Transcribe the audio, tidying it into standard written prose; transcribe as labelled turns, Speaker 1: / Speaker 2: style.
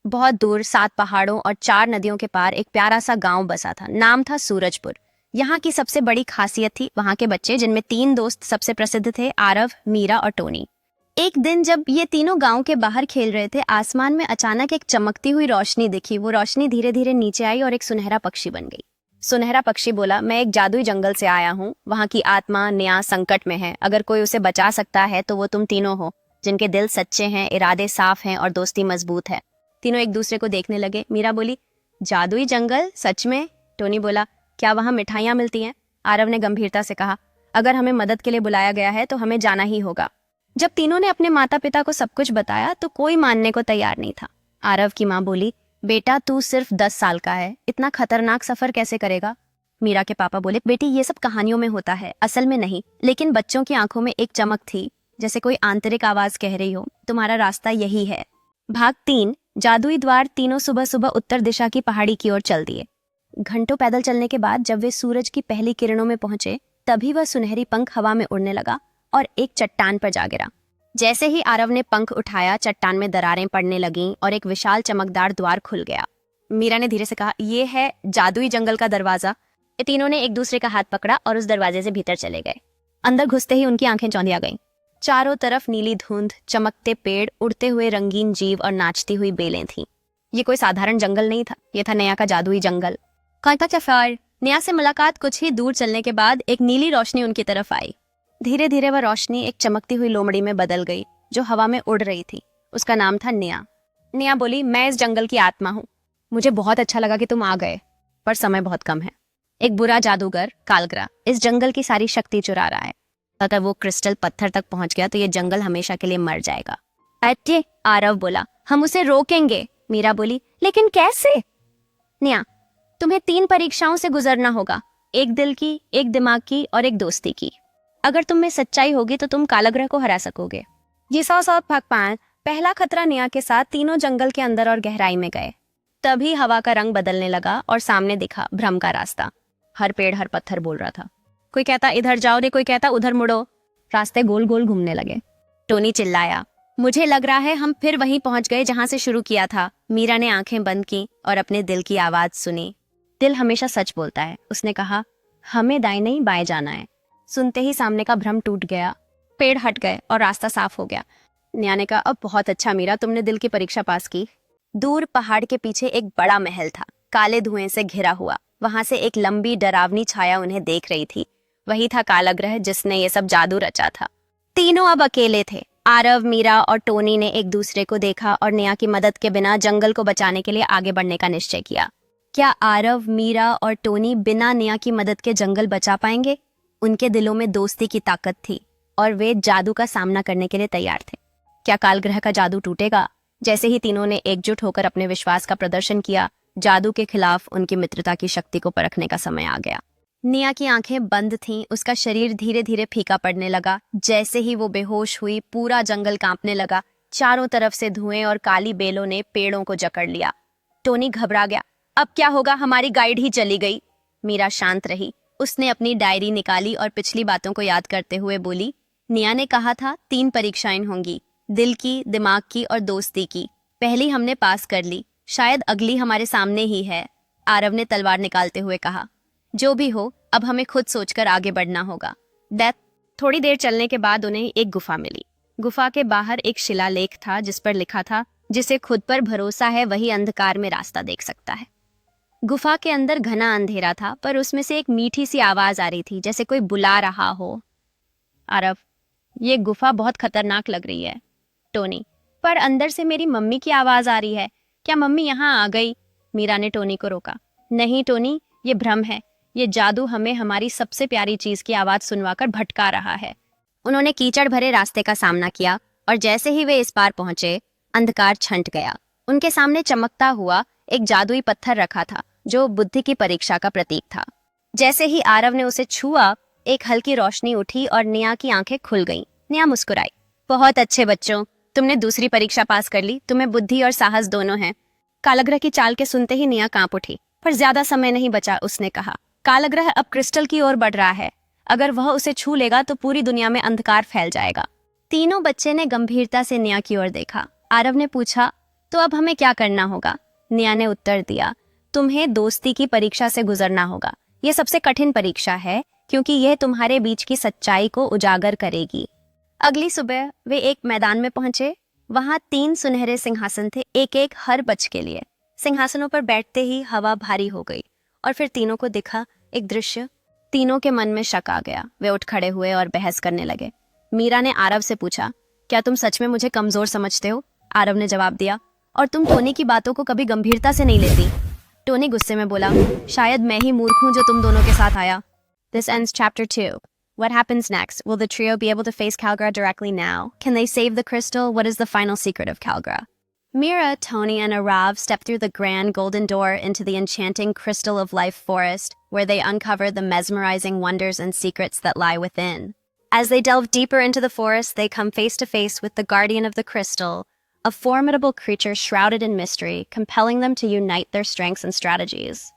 Speaker 1: बहुत दूर 7 पहाड़ों और 4 नदियों के पार एक प्यारा सा गांव बसा था। नाम था सूरजपुर। यहाँ की सबसे बड़ी खासियत थी वहाँ के बच्चे, जिनमें 3 दोस्त सबसे प्रसिद्ध थे, आरव, मीरा और टोनी। एक दिन जब ये तीनों गांव के बाहर खेल रहे थे, आसमान में अचानक एक चमकती हुई रोशनी दिखी। वो रोशनी धीरे धीरे नीचे आई और एक सुनहरा पक्षी बन गई। सुनहरा पक्षी बोला, मैं एक जादुई जंगल से आया हूँ। वहाँ की आत्मा न्याय संकट में है। अगर कोई उसे बचा सकता है तो वो तुम तीनों हो, जिनके दिल सच्चे हैं, इरादे साफ हैं और दोस्ती मजबूत है। तीनों एक दूसरे को देखने लगे। मीरा बोली, जादुई जंगल, सच में? टोनी बोला, क्या वहाँ मिठाइयाँ मिलती हैं? आरव ने गंभीरता से कहा, अगर हमें मदद के लिए बुलाया गया है तो हमें जाना ही होगा। जब तीनों ने अपने माता पिता को सब कुछ बताया तो कोई मानने को तैयार नहीं था। आरव की माँ बोली, बेटा तू सिर्फ 10 साल का है, इतना खतरनाक सफर कैसे करेगा? मीरा के पापा बोले, बेटी ये सब कहानियों में होता है, असल में नहीं। लेकिन बच्चों की आंखों में एक चमक थी, जैसे कोई आंतरिक आवाज कह रही हो, तुम्हारा रास्ता यही है। भाग 3, जादुई द्वार। तीनों सुबह सुबह उत्तर दिशा की पहाड़ी की ओर चल दिए। घंटों पैदल चलने के बाद जब वे सूरज की पहली किरणों में पहुंचे, तभी वह सुनहरी पंख हवा में उड़ने लगा और एक चट्टान पर जा गिरा। जैसे ही आरव ने पंख उठाया, चट्टान में दरारें पड़ने लगीं और एक विशाल चमकदार द्वार खुल गया। मीरा ने धीरे से कहा, ये है जादुई जंगल का दरवाजा। ये तीनों ने एक दूसरे का हाथ पकड़ा और उस दरवाजे से भीतर चले गए। अंदर घुसते ही उनकी आंखें चौंधिया गईं। चारों तरफ नीली धुंध, चमकते पेड़, उड़ते हुए रंगीन जीव और नाचती हुई बेलें थीं। ये कोई साधारण जंगल नहीं था, ये था नया का जादुई जंगल। नया से मुलाकात कुछ ही दूर चलने के बाद एक नीली रोशनी उनकी तरफ आई। धीरे धीरे वह रोशनी एक चमकती हुई लोमड़ी में बदल गई, जो हवा में उड़ रही थी। उसका नाम था निया। निया बोली, मैं इस जंगल की आत्मा हूँ। मुझे बहुत अच्छा लगा कि तुम आ गए, पर समय बहुत कम है। एक बुरा जादूगर, कालग्रा, इस जंगल की सारी शक्ति चुरा रहा है। अगर वो क्रिस्टल पत्थर तक पहुंच गया तो ये जंगल हमेशा के लिए मर जाएगा। अरे, आरव बोला, हम उसे रोकेंगे। मीरा बोली, लेकिन कैसे? निया, तुम्हें 3 परीक्षाओं से गुजरना होगा, एक दिल की, एक दिमाग की और एक दोस्ती की। अगर तुम में सच्चाई होगी तो तुम कालग्रह को हरा सकोगे। ये 100 भाग 5। पहला खतरा निया के साथ तीनों जंगल के अंदर और गहराई में गए। तभी हवा का रंग बदलने लगा और सामने दिखा भ्रम का रास्ता। हर पेड़, हर पत्थर बोल रहा था। कोई कहता इधर जाओ रे, कोई कहता उधर मुड़ो। रास्ते गोल गोल घूमने लगे। टोनी चिल्लाया, मुझे लग रहा है हम फिर वहीं पहुंच गए जहां से शुरू किया था। मीरा ने आंखें बंद की और अपने दिल की आवाज सुनी। दिल हमेशा सच बोलता है, उसने कहा, हमें दाएं नहीं बाएं जाना है। सुनते ही सामने का भ्रम टूट गया, पेड़ हट गए और रास्ता साफ हो गया। निया ने कहा, अब बहुत अच्छा मीरा, तुमने दिल की परीक्षा पास की। दूर पहाड़ के पीछे एक बड़ा महल था, काले धुएं से घिरा हुआ। वहां से एक लंबी डरावनी छाया उन्हें देख रही थी। वही था कालग्रह, जिसने ये सब जादू रचा था। तीनों अब अकेले थे। आरव, मीरा और टोनी ने एक दूसरे को देखा और निया की मदद के बिना जंगल को बचाने के लिए आगे बढ़ने का निश्चय किया। क्या आरव, मीरा और टोनी बिना निया की मदद के जंगल बचा पाएंगे? उनके दिलों में दोस्ती की ताकत थी और वे जादू का सामना करने के लिए तैयार थे। क्या कालग्रह का जादू टूटेगा? जैसे ही तीनों ने एकजुट होकर अपने विश्वास का प्रदर्शन किया, जादू के खिलाफ उनकी मित्रता की शक्ति को परखने का समय आ गया। निया की आंखें बंद थीं, उसका शरीर धीरे धीरे फीका पड़ने लगा। जैसे ही वो बेहोश हुई, पूरा जंगल कांपने लगा। चारों तरफ से धुएं और काली बेलों ने पेड़ों को जकड़ लिया। टोनी घबरा गया, अब क्या होगा? हमारी गाइड ही चली गई। मीरा शांत रही। उसने अपनी डायरी निकाली और पिछली बातों को याद करते हुए बोली, निया ने कहा था 3 परीक्षाएं होंगी, दिल की, दिमाग की और दोस्ती की। पहली हमने पास कर ली, शायद अगली हमारे सामने ही है। आरव ने तलवार निकालते हुए कहा, जो भी हो, अब हमें खुद सोचकर आगे बढ़ना होगा। थोड़ी देर चलने के बाद उन्हें एक गुफा मिली। गुफा के बाहर एक शिलालेख था, जिस पर लिखा था, जिसे खुद पर भरोसा है वही अंधकार में रास्ता देख सकता है। गुफा के अंदर घना अंधेरा था, पर उसमें से एक मीठी सी आवाज आ रही थी, जैसे कोई बुला रहा हो। आरव, ये गुफा बहुत खतरनाक लग रही है। टोनी, पर अंदर से मेरी मम्मी की आवाज आ रही है। क्या मम्मी यहाँ आ गई? मीरा ने टोनी को रोका। नहीं टोनी, ये भ्रम है। ये जादू हमें हमारी सबसे प्यारी चीज की आवाज सुनवाकर भटका रहा है। उन्होंने कीचड़ भरे रास्ते का सामना किया और जैसे ही वे इस पार पहुंचे, अंधकार छंट गया। उनके सामने चमकता हुआ एक जादुई पत्थर रखा था, जो बुद्धि की परीक्षा का प्रतीक था। जैसे ही आरव ने उसे छुआ, एक हल्की रोशनी उठी और निया की आंखें खुल गईं। निया मुस्कुराई, बहुत अच्छे बच्चों, तुमने दूसरी परीक्षा पास कर ली। तुम्हें बुद्धि और साहस दोनों हैं। कालग्रह की चाल के सुनते ही निया कांप उठी। पर ज्यादा समय नहीं बचा, उसने कहा। कालग्रह अब क्रिस्टल की ओर बढ़ रहा है। अगर वह उसे छू लेगा तो पूरी दुनिया में अंधकार फैल जाएगा। तीनों बच्चे ने गंभीरता से निया की ओर देखा। आरव ने पूछा, तो अब हमें क्या करना होगा? निया ने उत्तर दिया, तुम्हें दोस्ती की परीक्षा से गुजरना होगा। यह सबसे कठिन परीक्षा है क्योंकि यह तुम्हारे बीच की सच्चाई को उजागर करेगी। अगली सुबह वे एक मैदान में पहुंचे। वहां 3 सुनहरे सिंहासन थे, एक एक हर बच्चे के लिए। सिंहासनों पर बैठते ही हवा भारी हो गई और फिर तीनों को दिखा एक दृश्य। तीनों के मन में शक आ गया। वे उठ खड़े हुए और बहस करने लगे। मीरा ने आरव से पूछा, क्या तुम सच में मुझे कमजोर समझते हो? आरव ने जवाब दिया, और तुम टोनी की बातों को कभी गंभीरता से नहीं लेती। टोनी गुस्से में बोला, शायद मैं ही मूर्ख हूं जो तुम दोनों के साथ आया। This ends chapter 2. What happens next? Will the trio be able to face Calgra directly now? Can they save the crystal? What is the final secret of Calgra? Mira, Tony, and Arav step through the grand golden door into the enchanting Crystal of Life forest, where they uncover the mesmerizing wonders and secrets that lie within. As they delve deeper into the forest, they come face to face with the guardian of the crystal, a formidable creature shrouded in mystery, compelling them to unite their strengths and strategies.